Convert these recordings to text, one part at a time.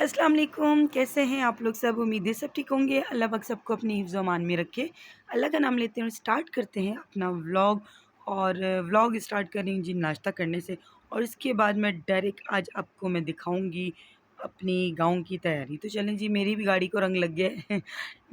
अस्सलाम वालेकुम, कैसे हैं आप लोग सब? उम्मीद है सब ठीक होंगे। अल्लाह पाक सबको अपनी हिफ्ज़ अमान में रखे। अल्लाह का नाम लेते हैं और स्टार्ट करते हैं अपना व्लॉग। और व्लॉग स्टार्ट करेंगे जी नाश्ता करने से, और इसके बाद मैं डायरेक्ट आज आपको मैं दिखाऊंगी अपनी गाँव की तैयारी। तो चलें जी, मेरी भी गाड़ी को रंग लग गया है।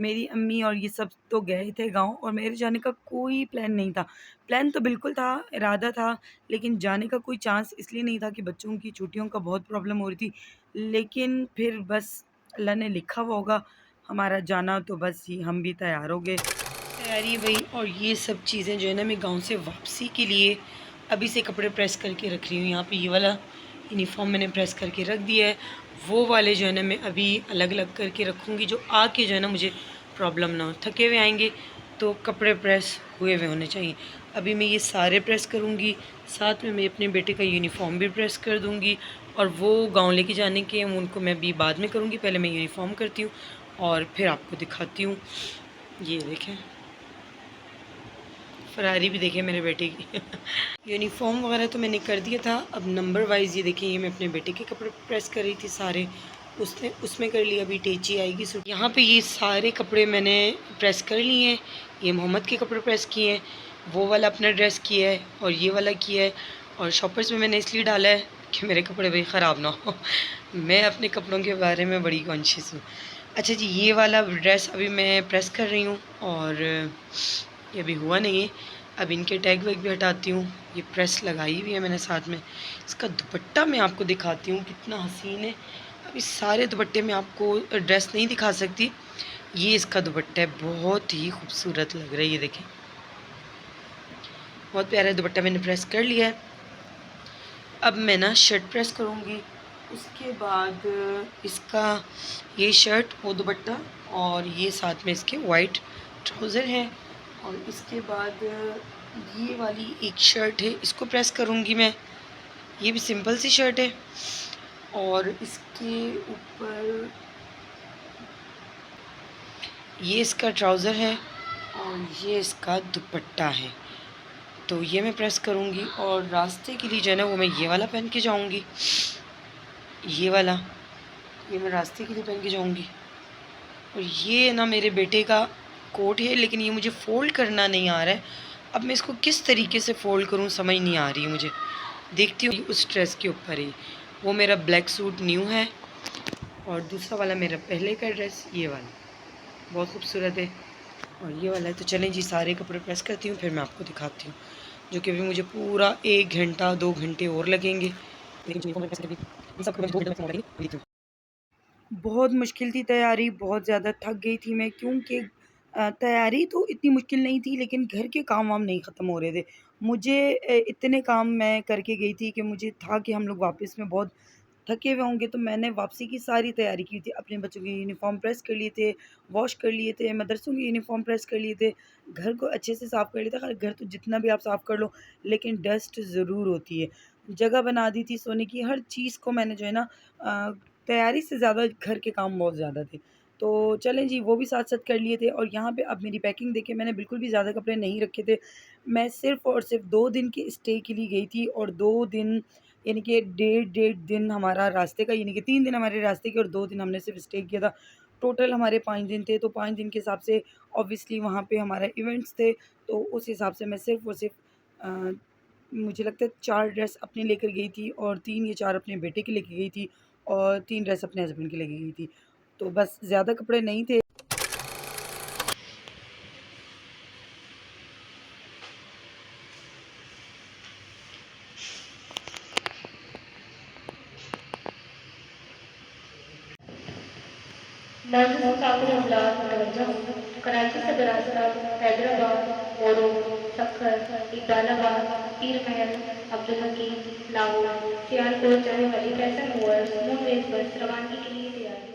मेरी अम्मी और ये सब तो गए थे गाँव, और मेरे जाने का कोई प्लान नहीं था। प्लान तो बिल्कुल था, इरादा था, लेकिन जाने का कोई चांस इसलिए नहीं था कि बच्चों की छुट्टियों का बहुत प्रॉब्लम हो रही थी। लेकिन फिर बस अल्लाह ने लिखा हुआ होगा हमारा जाना, तो बस ये हम भी तैयार हो गए। तैयारी भई, और ये सब चीज़ें जो है ना, मैं गाँव से वापसी के लिए अभी से कपड़े प्रेस करके रख रही हूँ। यहाँ पे ये वाला यूनिफ़ॉर्म मैंने प्रेस करके रख दिया है। वो वाले जो है ना मैं अभी अलग-अलग करके रखूँगी, जो आके जो है ना मुझे प्रॉब्लम ना हो। थके हुए आएँगे तो कपड़े प्रेस हुए हुए होने चाहिए। अभी मैं ये सारे प्रेस करूँगी, साथ में मैं अपने बेटे का यूनिफ़ॉर्म भी प्रेस कर दूँगी। और वो गाँव लेके जाने के हैं, उनको मैं अभी बाद में करूँगी। पहले मैं यूनिफ़ॉर्म करती हूँ और फिर आपको दिखाती हूँ। ये देखें, फ़रारी भी देखें मेरे बेटे की। यूनिफ़ॉर्म वगैरह तो मैंने कर दिया था। अब नंबर वाइज़ ये देखिए, ये मैं अपने बेटे के कपड़े प्रेस कर रही थी सारे। उसने उसमें कर लिया, अभी टेची आएगी सूट। यहाँ पे ये सारे कपड़े मैंने प्रेस कर लिए हैं। ये मोहम्मद के कपड़े प्रेस किए हैं, वो वाला अपना ड्रेस किया है, और ये वाला किया है। और शॉपर्स में मैंने इसलिए डाला है कि मेरे कपड़े भाई ख़राब ना हो। मैं अपने कपड़ों के बारे में बड़ी कॉन्शियस हूँ। अच्छा जी, ये वाला ड्रेस अभी मैं प्रेस कर रही हूँ, और ये अभी हुआ नहीं है। अब इनके टैग वैग भी हटाती हूँ। ये प्रेस लगाई हुई है मैंने साथ में। इसका दुपट्टा मैं आपको दिखाती हूँ कितना हसीन है। अब इस सारे दुपट्टे में आपको ड्रेस नहीं दिखा सकती। ये इसका दुपट्टा है, बहुत ही खूबसूरत लग रहा है। ये देखें, बहुत प्यारा दुपट्टा मैंने प्रेस कर लिया है। अब मैं ना शर्ट प्रेस करूँगी। उसके बाद इसका ये शर्ट, वो दुपट्टा, और ये साथ में इसके वाइट ट्राउज़र है। और इसके बाद ये वाली एक शर्ट है, इसको प्रेस करूँगी मैं। ये भी सिंपल सी शर्ट है, और इसके ऊपर ये इसका ट्राउज़र है, और ये इसका दुपट्टा है। तो ये मैं प्रेस करूँगी, और रास्ते के लिए जो है ना वो मैं ये वाला पहन के जाऊँगी। ये वाला, ये मैं रास्ते के लिए पहन के जाऊँगी। और ये ना मेरे बेटे का कोट है, लेकिन ये मुझे फ़ोल्ड करना नहीं आ रहा है। अब मैं इसको किस तरीके से फ़ोल्ड करूँ समझ नहीं आ रही है मुझे। देखती हूँ उस ड्रेस के ऊपर ही। वो मेरा ब्लैक सूट न्यू है, और दूसरा वाला मेरा पहले का ड्रेस ये वाला बहुत खूबसूरत है, और ये वाला है। तो चलें जी, सारे कपड़े प्रेस करती हूँ, फिर मैं आपको दिखाती हूँ, जो कि अभी मुझे पूरा 1 घंटा 2 घंटे और लगेंगे। बहुत मुश्किल थी तैयारी, बहुत ज़्यादा थक गई थी मैं, क्योंकि तैयारी तो इतनी मुश्किल नहीं थी, लेकिन घर के काम-वाम नहीं ख़त्म हो रहे थे। मुझे इतने काम मैं करके गई थी कि मुझे था कि हम लोग वापस में बहुत थके हुए होंगे, तो मैंने वापसी की सारी तैयारी की थी। अपने बच्चों के यूनिफ़ॉर्म प्रेस कर लिए थे, वॉश कर लिए थे, मदरसों के यूनिफ़ॉर्म प्रेस कर लिए थे, घर को अच्छे से साफ़ कर लिया था। खैर घर तो जितना भी आप साफ़ कर लो, लेकिन डस्ट ज़रूर होती है। जगह बना दी थी सोने की, हर चीज़ को मैंने जो है ना तैयारी से ज़्यादा घर के काम बहुत ज़्यादा थे। तो चलें जी, वो भी साथ-साथ कर लिए थे, और यहाँ पे अब मेरी पैकिंग देखिए, मैंने बिल्कुल भी ज़्यादा कपड़े नहीं रखे थे। मैं सिर्फ़ और सिर्फ़ 2 दिन के स्टे के लिए गई थी, और 2 दिन यानी कि डेढ़ दिन हमारा रास्ते का, यानी कि 3 दिन हमारे रास्ते के और 2 दिन हमने सिर्फ़ स्टे किया था। टोटल हमारे 5 दिन थे, तो 5 दिन के हिसाब से ऑब्वियसली वहाँ पे हमारे इवेंट्स थे, तो उस हिसाब से मैं सिर्फ़ और सिर्फ़ मुझे लगता है 4 ड्रेस अपने लेकर गई थी, और 3 या 4 अपने बेटे के लेके गई थी, और 3 ड्रेस अपने हस्बैंड के लेके गई थी। तो बस ज़्यादा कपड़े नहीं थे। नाज़िम काबिल अज़लात मुतवज्जह हूँ। कराची सदर आसपास, हैदराबाद, मोरो, सक्खर, इकबालाबाद, पीर महल, अब्दुल हकीम, लाहौर, सियालकोट जाने वाली फैशन मूवर्स मोटरेज बस रवानगी के लिए तैयार है।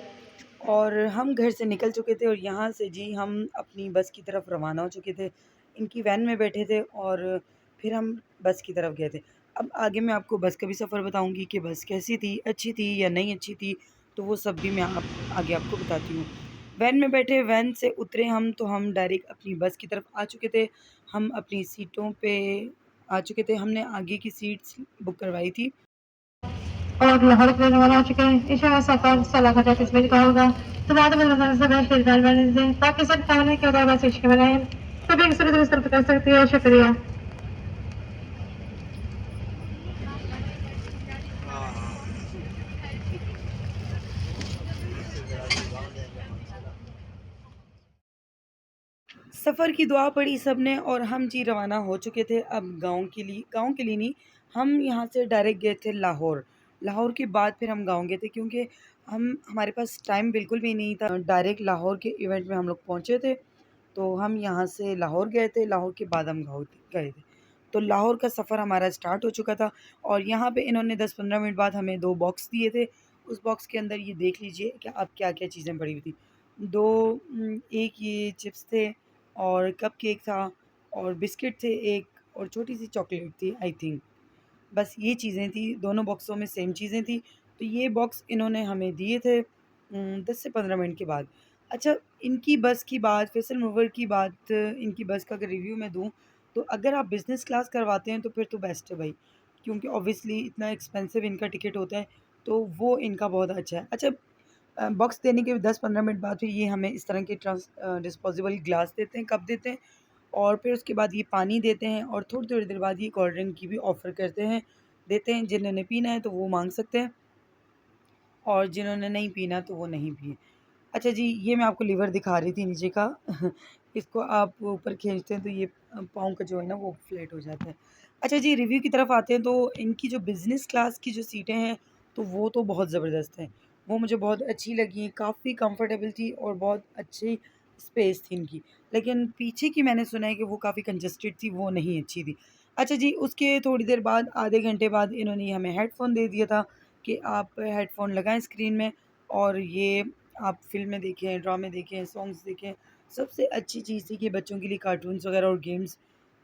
और हम घर से निकल चुके थे, और यहाँ से जी हम अपनी बस की तरफ रवाना हो चुके थे। इनकी वैन में बैठे थे, और फिर हम बस की तरफ गए थे। अब आगे मैं आपको बस का भी सफ़र बताऊँगी कि बस कैसी थी, अच्छी थी या नहीं अच्छी थी, तो वो सब भी मैं आगे आपको बताती हूँ। वैन में बैठे, वैन से उतरे हम, तो हम डायरेक्ट अपनी बस की तरफ आ चुके थे। हम अपनी सीटों पे आ चुके थे। हमने आगे की सीट्स बुक करवाई थी। और लाहौर के रवाना हो चुके हैं। इंशाल्लाह सफर सलाह का किस्मत का होगा। तो बाद में खरीदार बने से ताकि सब खाने के बाद शिक्षक बनाए सभी इस तरफ कर सकती है। शुक्रिया। सफ़र की दुआ पड़ी सबने और हम जी रवाना हो चुके थे अब गाँव के लिए नहीं, हम यहाँ से डायरेक्ट गए थे लाहौर। लाहौर के बाद फिर हम गाँव गए थे क्योंकि हमारे पास टाइम बिल्कुल भी नहीं था। डायरेक्ट लाहौर के इवेंट में हम लोग पहुँचे थे, तो हम यहाँ से लाहौर गए थे, लाहौर के बाद हम गाँव गए थे। तो लाहौर का सफ़र हमारा स्टार्ट हो चुका था और यहाँ पे इन्होंने 10-15 मिनट बाद हमें 2 बॉक्स दिए थे। उस बॉक्स के अंदर ये देख लीजिए कि अब क्या-क्या चीज़ें पड़ी हुई थी। 2 एक ये चिप्स थे और कपकेक था और बिस्किट थे एक और छोटी-सी चॉकलेट थी आई थिंक। बस ये चीज़ें थी, दोनों बॉक्सों में सेम चीज़ें थी। तो ये बॉक्स इन्होंने हमें दिए थे 10 से 15 मिनट के बाद। अच्छा, इनकी बस की बात, फ़ैसल मूवर की बात, इनकी बस का अगर रिव्यू मैं दूँ, तो अगर आप बिज़नेस क्लास करवाते हैं तो फिर तो बेस्ट है भई, क्योंकि ऑब्वियसली इतना एक्सपेंसिव इनका टिकट होता है, तो वो इनका बहुत अच्छा है। अच्छा, बॉक्स देने के 10-15 मिनट बाद फिर ये हमें इस तरह के डिस्पोजेबल ग्लास देते हैं, कप देते हैं और फिर उसके बाद ये पानी देते हैं और थोड़ी-थोड़ी देर बाद ये कोल्ड ड्रिंक की भी ऑफ़र देते हैं। जिन्होंने पीना है तो वो माँग सकते हैं और जिन्होंने नहीं पीना तो वो नहीं पिए। अच्छा जी, ये मैं आपको लीवर दिखा रही थी नीचे का। इसको आप ऊपर खींचते हैं तो ये पाँव का जो है ना वो फ्लैट हो जाता है। अच्छा जी, रिव्यू की तरफ आते हैं तो इनकी जो बिज़नेस क्लास की जो सीटें हैं, तो वो तो बहुत ज़बरदस्त हैं। वो मुझे बहुत अच्छी लगी, काफ़ी कंफर्टेबल थी और बहुत अच्छी स्पेस थी इनकी। लेकिन पीछे की मैंने सुना है कि वो काफ़ी कंजस्टेड थी, वो नहीं अच्छी थी। अच्छा जी, उसके थोड़ी देर बाद, आधे घंटे बाद इन्होंने हमें हेडफ़ोन दे दिया था कि आप हेडफ़ोन लगाएँ स्क्रीन में और ये आप फ़िल्में देखें, ड्रामे देखें, सॉन्ग्स देखें। सबसे अच्छी चीज़ थी कि बच्चों के लिए कार्टून्स वगैरह और गेम्स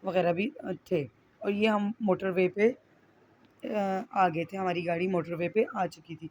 वगैरह भी थे और ये हम मोटरवे पे आ गए थे, हमारी गाड़ी मोटरवे पे आ चुकी थी।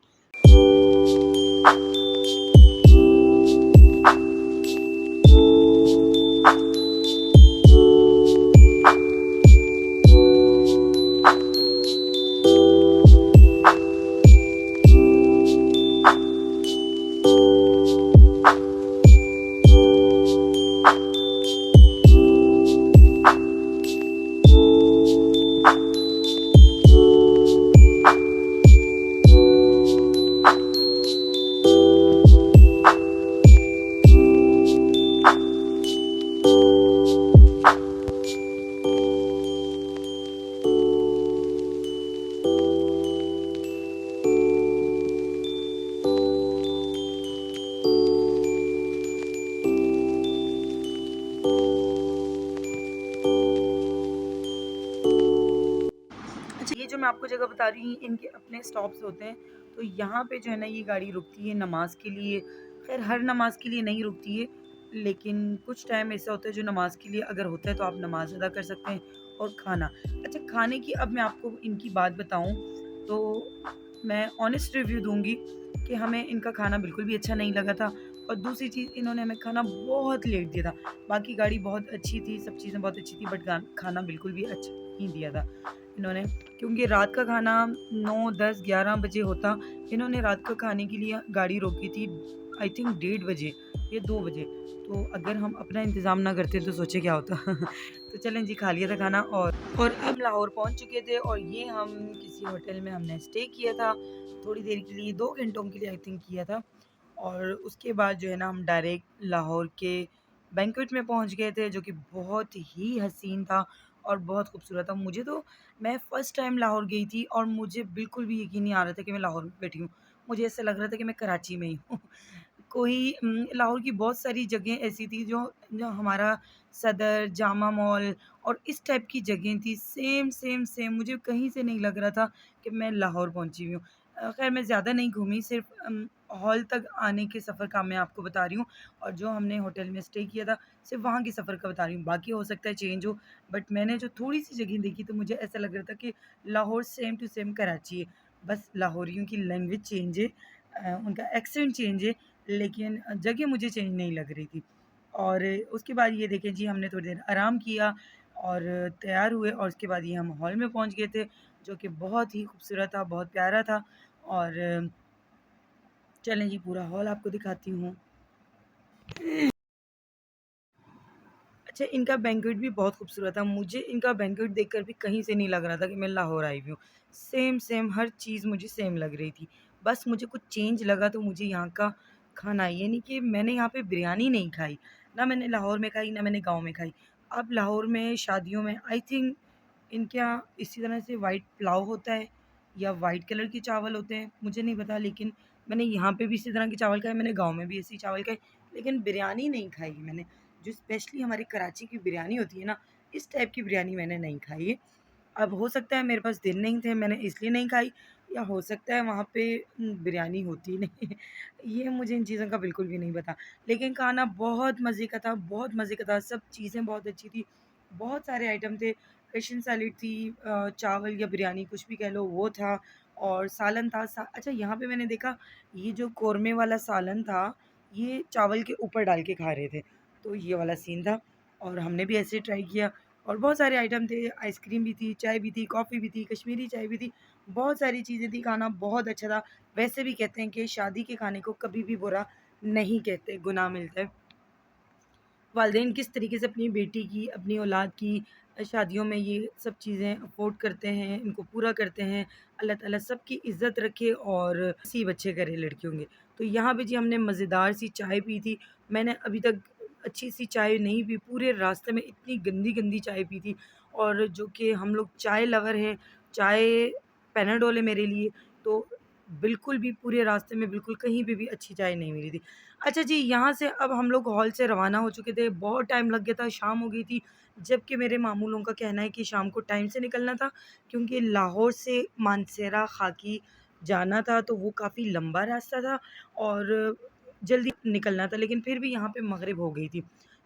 अच्छा, ये जो मैं आपको जगह बता रही हूँ, इनके अपने स्टॉप्स होते हैं, तो यहाँ पे जो है ना ये गाड़ी रुकती है नमाज़ के लिए। ख़ैर हर नमाज़ के लिए नहीं रुकती है, लेकिन कुछ टाइम ऐसा होता है जो नमाज़ के लिए अगर होता है तो आप नमाज़ अदा कर सकते हैं और खाना। अच्छा, खाने की अब मैं आपको इनकी बात बताऊँ, तो मैं ऑनेस्ट रिव्यू दूँगी कि हमें इनका खाना बिल्कुल भी अच्छा नहीं लगा था और दूसरी चीज़, इन्होंने हमें खाना बहुत लेट दिया था। बाकी गाड़ी बहुत अच्छी थी, सब चीज़ें बहुत अच्छी थी, बट खाना बिल्कुल भी अच्छा नहीं दिया था इन्होंने, क्योंकि रात का खाना 9, 10, 11 बजे होता। इन्होंने रात का खाने के लिए गाड़ी रोकी थी आई थिंक 1:30 बजे या 2 बजे। तो अगर हम अपना इंतज़ाम ना करते तो सोचिए क्या होता। तो चलें जी, खा लिया था खाना और अब लाहौर पहुँच चुके थे और ये हम किसी होटल में हमने स्टे किया था, थोड़ी देर के लिए, 2 घंटों के लिए आई थिंक किया था और उसके बाद जो है ना हम डायरेक्ट लाहौर के बैंक्वेट में पहुँच गए थे, जो कि बहुत ही हसीन था और बहुत खूबसूरत था। मुझे तो, मैं फ़र्स्ट टाइम लाहौर गई थी और मुझे बिल्कुल भी यकीन नहीं आ रहा था कि मैं लाहौर में बैठी हूँ। मुझे ऐसा लग रहा था कि मैं कराची में ही हूँ। कोई लाहौर की बहुत सारी जगह ऐसी थी जो जो हमारा सदर, जामा मॉल और इस टाइप की जगहें थी, सेम, सेम, सेम, मुझे कहीं से नहीं लग रहा था कि मैं लाहौर पहुँची हुई हूँ। ख़ैर मैं ज़्यादा नहीं घूमी, सिर्फ़ हॉल तक आने के सफ़र का मैं आपको बता रही हूँ और जो हमने होटल में स्टे किया था, सिर्फ़ वहाँ के सफ़र का बता रही हूँ। बाकी हो सकता है चेंज हो, बट मैंने जो थोड़ी-सी जगह देखी तो मुझे ऐसा लग रहा था कि Lahore same to same Karachi है। बस लाहौरियों की लैंग्वेज चेंज है, उनका एक्सेंट चेंज है, लेकिन जगह मुझे चेंज नहीं लग रही थी। और उसके बाद ये देखें जी, हमने थोड़ी देर आराम किया और तैयार हुए और उसके बाद ये हम हॉल में पहुँच गए थे, जो कि बहुत ही खूबसूरत था, बहुत प्यारा था और चलें जी पूरा हॉल आपको दिखाती हूँ। अच्छा, इनका बैंक्वेट भी बहुत खूबसूरत था। मुझे इनका बैंक्वेट देखकर भी कहीं से नहीं लग रहा था कि मैं लाहौर आई हुई हूँ। सेम हर चीज़ मुझे सेम लग रही थी। बस मुझे कुछ चेंज लगा तो मुझे यहाँ का खाना, ये नहीं कि मैंने यहाँ पे बिरयानी नहीं खाई, ना मैंने लाहौर में खाई, ना मैंने गाँव में खाई। अब लाहौर में शादियों में आई थिंक इनके यहाँ इसी तरह से वाइट पुलाव होता है या वाइट कलर के चावल होते हैं, मुझे नहीं पता। लेकिन मैंने यहाँ पे भी इसी तरह के चावल खाए, मैंने गाँव में भी ऐसे ही चावल खाए, लेकिन बिरयानी नहीं खाई मैंने। जो स्पेशली हमारी कराची की बिरयानी होती है ना, इस टाइप की बिरयानी मैंने नहीं खाई है। अब हो सकता है मेरे पास दिन नहीं थे, मैंने इसलिए नहीं खाई, या हो सकता है वहाँ पे बिरयानी होती नहीं है। ये मुझे इन चीज़ों का बिल्कुल भी नहीं पता। लेकिन खाना बहुत मज़े का था, बहुत मज़े का था, सब चीज़ें बहुत अच्छी थी, बहुत सारे आइटम थे। फिश एंड सैलेड थी, चावल या बिरयानी कुछ भी कह लो वो था, और सालन था। अच्छा, यहाँ पे मैंने देखा ये जो कौरमे वाला सालन था, ये चावल के ऊपर डाल के खा रहे थे, तो ये वाला सीन था और हमने भी ऐसे ही ट्राई किया। और बहुत सारे आइटम थे, आइसक्रीम भी थी, चाय भी थी, कॉफ़ी भी थी, कश्मीरी चाय भी थी, बहुत सारी चीज़ें थी, खाना बहुत अच्छा था। वैसे भी कहते हैं कि शादी के खाने को कभी भी बुरा नहीं कहते, गुनाह मिलता है। वालिदैन किस तरीके से अपनी बेटी की, अपनी औलाद की शादियों में ये सब चीज़ें अफ़ोर्ड करते हैं, इनको पूरा करते हैं। अल्लाह ताला सबकी इज़्ज़त रखे और नसीब अच्छे करे लड़कियों के। तो यहाँ पे जी हमने मज़ेदार सी चाय पी थी। मैंने अभी तक अच्छी सी चाय नहीं पी, पूरे रास्ते में इतनी गंदी चाय पी थी। और जो कि हम लोग चाय लवर हैं, चाय पैनाडोल है मेरे लिए, तो बिल्कुल भी पूरे रास्ते में बिल्कुल कहीं पे भी अच्छी चाय नहीं मिली थी। अच्छा जी, यहाँ से अब हम लोग हॉल से रवाना हो चुके थे, बहुत टाइम लग गया था, शाम हो गई थी, जबकि मेरे मामू लोगों का कहना है कि शाम को टाइम से निकलना था, क्योंकि लाहौर से मानसेरा खाकी जाना था, तो वो काफ़ी लंबा रास्ता था और जल्दी निकलना था, लेकिन फिर भी यहाँ पे मगरिब हो गई थी।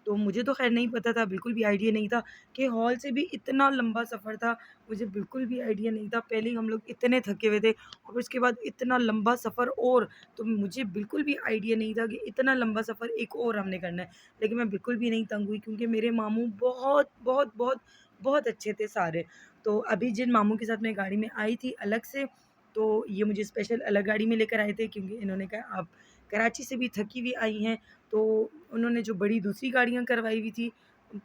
तो मुझे तो ख़ैर नहीं पता था, बिल्कुल भी आइडिया नहीं था कि हॉल से भी इतना लंबा सफ़र था, मुझे बिल्कुल भी आइडिया नहीं था। पहले ही हम लोग इतने थके हुए थे और उसके बाद इतना लंबा सफ़र, और तो मुझे बिल्कुल भी आइडिया नहीं था कि इतना लंबा सफ़र एक और हमने करना है। लेकिन मैं बिल्कुल भी नहीं तंग हुई, क्योंकि मेरे मामू बहुत, बहुत, बहुत, बहुत अच्छे थे सारे। तो अभी जिन मामू के साथ मैं गाड़ी में आई थी अलग से, तो ये मुझे स्पेशल अलग गाड़ी में लेकर आए थे, क्योंकि इन्होंने कहा आप कराची से भी थकी हुई आई हैं, तो उन्होंने जो बड़ी दूसरी गाड़ियाँ करवाई हुई थी,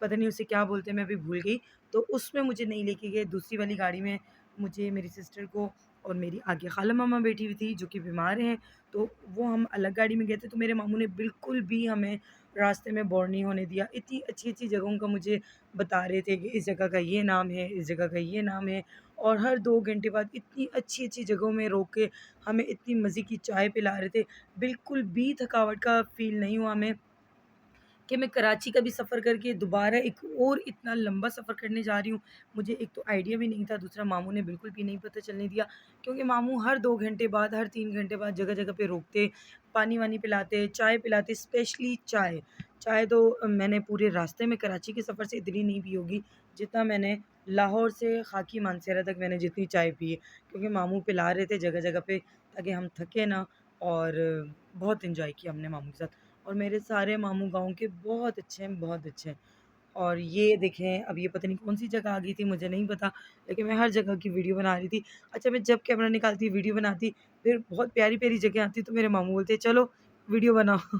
पता नहीं उसे क्या बोलते हैं, मैं अभी भूल गई, तो उसमें मुझे नहीं लेके गए। दूसरी वाली गाड़ी में मुझे, मेरी सिस्टर को और मेरी आगे खाला मामा बैठी हुई थी जो कि बीमार हैं, तो वो हम अलग गाड़ी में गए थे। तो मेरे मामू ने बिल्कुल भी हमें रास्ते में बोर नहीं होने दिया। इतनी अच्छी-अच्छी जगहों का मुझे बता रहे थे कि इस जगह का ये नाम है, इस जगह का ये नाम है, और हर 2 घंटे बाद इतनी अच्छी-अच्छी जगहों में रोक के हमें इतनी मज़े की चाय पिला रहे थे। बिल्कुल भी थकावट का फ़ील नहीं हुआ हमें कि मैं कराची का भी सफ़र करके दोबारा एक और इतना लंबा सफ़र करने जा रही हूँ। मुझे एक तो आइडिया भी नहीं था, दूसरा मामू ने बिल्कुल भी नहीं पता चलने दिया, क्योंकि मामू हर 2 घंटे बाद, हर 3 घंटे बाद जगह-जगह पे रोकते, पानी-वानी पिलाते, चाय पिलाते, स्पेशली चाय। चाय तो मैंने पूरे रास्ते में कराची के सफ़र से इतनी नहीं पी होगी, जितना मैंने लाहौर से खाकी मानसेरा तक मैंने जितनी चाय पी है। क्योंकि मामू पिला रहे थे जगह-जगह पे, ताकि हम थके ना, और बहुत एन्जॉय किया हमने मामू के साथ। और मेरे सारे मामू गाँव के बहुत अच्छे हैं, बहुत अच्छे हैं। और ये देखें, अब ये पता नहीं कौन-सी जगह आ गई थी, मुझे नहीं पता, लेकिन मैं हर जगह की वीडियो बना रही थी। अच्छा, मैं जब कैमरा निकालती, वीडियो बनाती, फिर बहुत प्यारी-प्यारी जगह आती, तो मेरे मामू बोलते, "चलो वीडियो बनाओ।"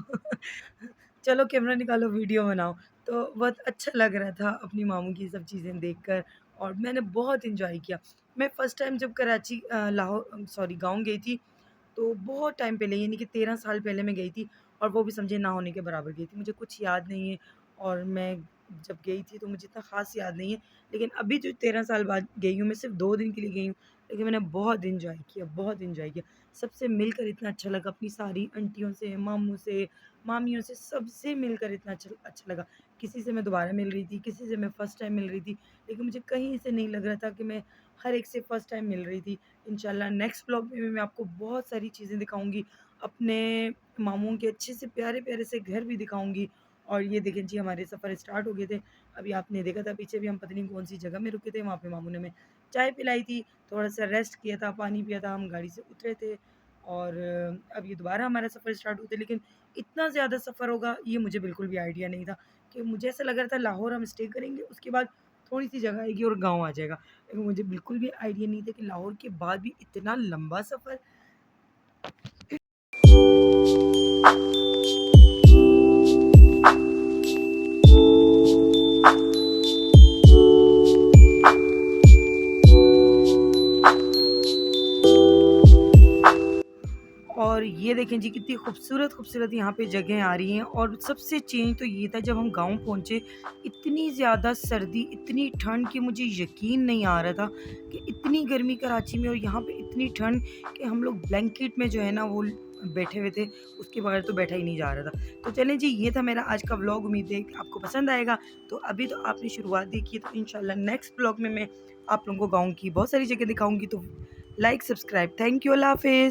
चलो कैमरा निकालो, वीडियो बनाओ। तो बहुत अच्छा लग रहा था अपनी मामू की सब चीज़ें देखकर, और मैंने बहुत एन्जॉय किया। मैं फर्स्ट टाइम जब कराची लाहौर सॉरी गाँव गई थी, तो बहुत टाइम पहले, यानी कि 13 साल पहले मैं गई थी, और वो भी समझिए ना होने के बराबर गई थी। मुझे कुछ याद नहीं है, और मैं जब गई थी तो मुझे इतना ख़ास याद नहीं है। लेकिन अभी जो 13 साल बाद गई हूँ, मैं सिर्फ़ 2 दिन के लिए गई हूँ, लेकिन मैंने बहुत एन्जॉय किया, बहुत एन्जॉय किया। सबसे मिलकर इतना अच्छा लगा, अपनी सारी आंटियों से, मामू से, मामियों से, सबसे मिलकर इतना अच्छा लगा। किसी से मैं दोबारा मिल रही थी, किसी से मैं फ़र्स्ट टाइम मिल रही थी, लेकिन मुझे कहीं से नहीं लग रहा था कि मैं हर एक से फ़र्स्ट टाइम मिल रही थी। इंशाल्लाह नेक्स्ट व्लॉग में भी मैं आपको बहुत सारी चीज़ें दिखाऊँगी, अपने मामूओं के अच्छे से प्यारे-प्यारे से घर भी दिखाऊँगी। और ये देखें जी, हमारे सफ़र स्टार्ट हो गए थे। अभी आपने देखा था पीछे भी, हम पता नहीं कौन-सी जगह में रुके थे, वहाँ पे मामू ने हमें चाय पिलाई थी, थोड़ा-सा रेस्ट किया था, पानी पिया था, हम गाड़ी से उतरे थे, और अब ये दोबारा हमारा सफ़र स्टार्ट हुआ था। लेकिन इतना ज़्यादा सफ़र होगा, ये मुझे बिल्कुल भी आइडिया नहीं था, कि मुझे ऐसा लग रहा था लाहौर हम स्टे करेंगे, उसके बाद थोड़ी-सी जगह आएगी और गाँव आ जाएगा। लेकिन मुझे बिल्कुल भी आइडिया नहीं था कि लाहौर के बाद भी इतना लंबा सफ़र। और ये देखें जी कितनी खूबसूरत खूबसूरत यहाँ पे जगह आ रही हैं। और सबसे चेंज तो ये था जब हम गांव पहुँचे, इतनी ज़्यादा सर्दी, इतनी ठंड कि मुझे यकीन नहीं आ रहा था कि इतनी गर्मी कराची में और यहाँ पे इतनी ठंड कि हम लोग ब्लैंकेट में जो है ना वो बैठे हुए थे, उसके बगैर तो बैठा ही नहीं जा रहा था। तो चलें जी, ये था मेरा आज का व्लॉग। उम्मीद है कि आपको पसंद आएगा। तो अभी तो आपने शुरुआत देखी है, तो इंशाल्लाह नेक्स्ट व्लॉग में मैं आप लोगों को गाँव की बहुत सारी जगह दिखाऊंगी। तो लाइक, सब्सक्राइब। Thank you. अल्लाह हाफिज़।